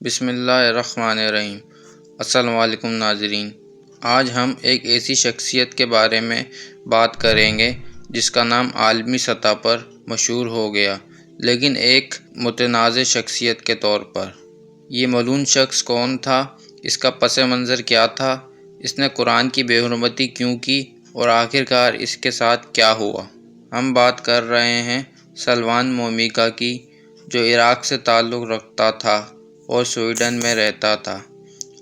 بسم اللہ الرحمن الرحیم۔ السلام علیکم ناظرین، آج ہم ایک ایسی شخصیت کے بارے میں بات کریں گے جس کا نام عالمی سطح پر مشہور ہو گیا، لیکن ایک متنازع شخصیت کے طور پر۔ یہ ملعون شخص کون تھا، اس کا پس منظر کیا تھا، اس نے قرآن کی بے حرمتی کیوں کی اور آخرکار اس کے ساتھ کیا ہوا؟ ہم بات کر رہے ہیں سلوان مومیکا کی، جو عراق سے تعلق رکھتا تھا اور سویڈن میں رہتا تھا۔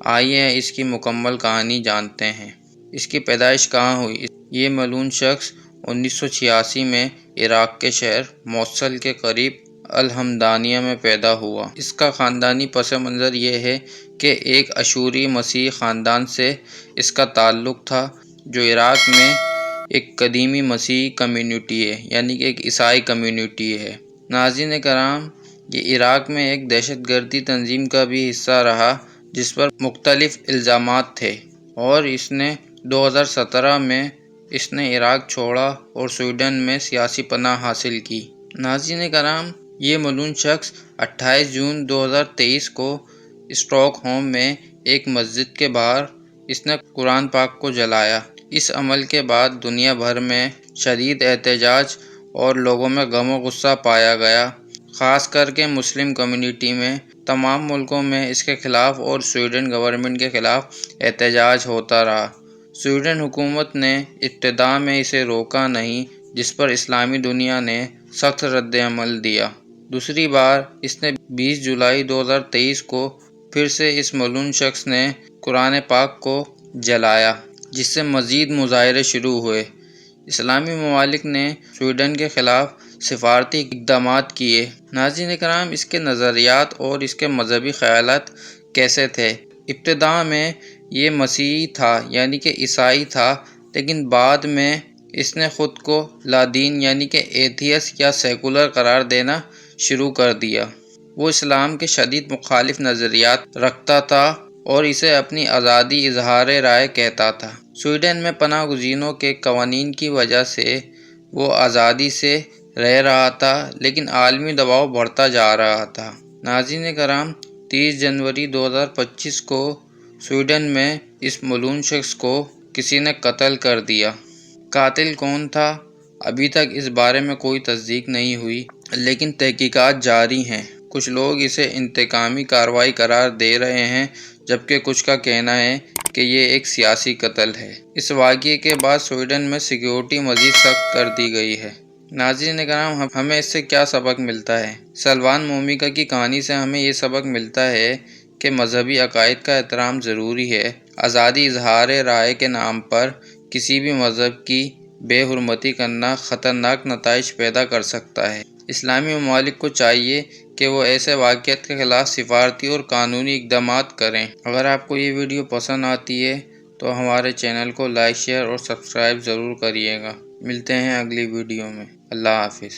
آئیے اس کی مکمل کہانی جانتے ہیں۔ اس کی پیدائش کہاں ہوئی؟ یہ ملعون شخص 1986 میں عراق کے شہر موصل کے قریب الحمدانیہ میں پیدا ہوا۔ اس کا خاندانی پس منظر یہ ہے کہ ایک اشوری مسیحی خاندان سے اس کا تعلق تھا، جو عراق میں ایک قدیمی مسیحی کمیونٹی ہے، یعنی کہ ایک عیسائی کمیونٹی ہے۔ ناظرین کرام، یہ عراق میں ایک دہشت گردی تنظیم کا بھی حصہ رہا جس پر مختلف الزامات تھے، اور اس نے 2017 میں اس نے عراق چھوڑا اور سویڈن میں سیاسی پناہ حاصل کی۔ ناظرین کرام، یہ ملعون شخص 28 جون 2023 کو اسٹاک ہوم میں ایک مسجد کے باہر اس نے قرآن پاک کو جلایا۔ اس عمل کے بعد دنیا بھر میں شدید احتجاج اور لوگوں میں غم و غصہ پایا گیا، خاص کر کے مسلم کمیونٹی میں۔ تمام ملکوں میں اس کے خلاف اور سویڈن گورنمنٹ کے خلاف احتجاج ہوتا رہا۔ سویڈن حکومت نے ابتدا میں اسے روکا نہیں، جس پر اسلامی دنیا نے سخت رد عمل دیا۔ دوسری بار اس نے 20 جولائی 2023 کو پھر سے اس ملعون شخص نے قرآن پاک کو جلایا، جس سے مزید مظاہرے شروع ہوئے۔ اسلامی ممالک نے سویڈن کے خلاف سفارتی اقدامات کیے۔ ناظرین کرام، اس کے نظریات اور اس کے مذہبی خیالات کیسے تھے؟ ابتدا میں یہ مسیحی تھا، یعنی کہ عیسائی تھا، لیکن بعد میں اس نے خود کو لا دین یعنی کہ ایتھیسٹ یا سیکولر قرار دینا شروع کر دیا۔ وہ اسلام کے شدید مخالف نظریات رکھتا تھا اور اسے اپنی آزادی اظہار رائے کہتا تھا۔ سویڈن میں پناہ گزینوں کے قوانین کی وجہ سے وہ آزادی سے رہ رہا تھا، لیکن عالمی دباؤ بڑھتا جا رہا تھا۔ ناظرین کرام، 30 جنوری 2025 کو سویڈن میں اس ملعون شخص کو کسی نے قتل کر دیا۔ قاتل کون تھا؟ ابھی تک اس بارے میں کوئی تصدیق نہیں ہوئی، لیکن تحقیقات جاری ہیں۔ کچھ لوگ اسے انتقامی کارروائی قرار دے رہے ہیں، جبکہ کچھ کا کہنا ہے کہ یہ ایک سیاسی قتل ہے۔ اس واقعے کے بعد سویڈن میں سیکیورٹی مزید سخت کر دی گئی ہے۔ ناظرین کرام، ہمیں اس سے کیا سبق ملتا ہے؟ سلوان مومیکا کی کہانی سے ہمیں یہ سبق ملتا ہے کہ مذہبی عقائد کا احترام ضروری ہے۔ آزادی اظہار رائے کے نام پر کسی بھی مذہب کی بے حرمتی کرنا خطرناک نتائج پیدا کر سکتا ہے۔ اسلامی ممالک کو چاہیے کہ وہ ایسے واقعات کے خلاف سفارتی اور قانونی اقدامات کریں۔ اگر آپ کو یہ ویڈیو پسند آتی ہے تو ہمارے چینل کو لائک، شیئر اور سبسکرائب ضرور کریے گا۔ ملتے ہیں اگلی ویڈیو میں۔ اللہ حافظ۔